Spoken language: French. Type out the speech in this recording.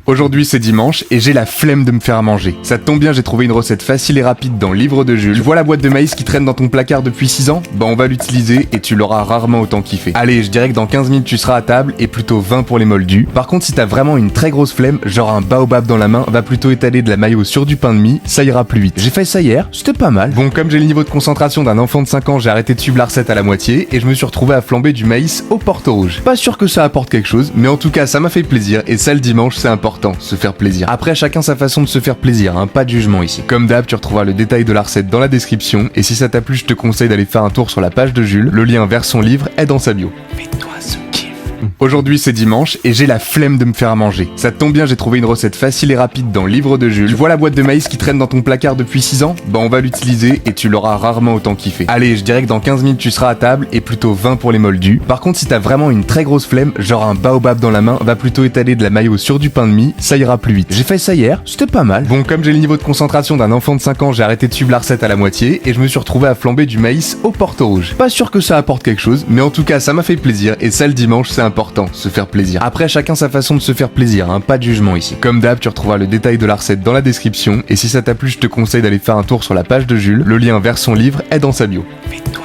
Aujourd'hui c'est dimanche et j'ai la flemme de me faire à manger. Ça tombe bien, j'ai trouvé une recette facile et rapide dans le livre de Jules. Tu vois la boîte de maïs qui traîne dans ton placard depuis 6 ans? Bah on va l'utiliser et tu l'auras rarement autant kiffé. Allez, je dirais que dans 15 minutes tu seras à table et plutôt 20 pour les moldus. Par contre si t'as vraiment une très grosse flemme, genre un baobab dans la main, va plutôt étaler de la mayo sur du pain de mie, ça ira plus vite. J'ai fait ça hier, c'était pas mal. Bon, comme j'ai le niveau de concentration d'un enfant de 5 ans, j'ai arrêté de suivre la recette à la moitié et je me suis retrouvé à flamber du maïs au porto rouge. Pas sûr que ça apporte quelque chose, mais en tout cas ça m'a fait plaisir et ça le dimanche c'est important, se faire plaisir. Après chacun sa façon de se faire plaisir, hein, pas de jugement ici. Comme d'hab, tu retrouveras le détail de la recette dans la description et si ça t'a plu, je te conseille d'aller faire un tour sur la page de Jules, le lien vers son livre est dans sa bio. Fais-toi ce kiff. Aujourd'hui c'est dimanche et j'ai la flemme de me faire à manger. Ça tombe bien, j'ai trouvé une recette facile et rapide dans le livre de Jules. Tu vois la boîte de maïs qui traîne dans ton placard depuis 6 ans? Bah on va l'utiliser et tu l'auras rarement autant kiffé. Allez, je dirais que dans 15 minutes tu seras à table et plutôt 20 pour les moldus. Par contre si t'as vraiment une très grosse flemme, genre un baobab dans la main, va plutôt étaler de la mayo sur du pain de mie, ça ira plus vite. J'ai fait ça hier, c'était pas mal. Bon, comme j'ai le niveau de concentration d'un enfant de 5 ans, j'ai arrêté de suivre la recette à la moitié et je me suis retrouvé à flamber du maïs au porto rouge. Pas sûr que ça apporte quelque chose, mais en tout cas ça m'a fait plaisir et ça le dimanche c'est important, se faire plaisir. Après chacun sa façon de se faire plaisir, hein, pas de jugement ici. Comme d'hab, tu retrouveras le détail de la recette dans la description et si ça t'a plu, je te conseille d'aller faire un tour sur la page de Jules, le lien vers son livre est dans sa bio. Fais-toi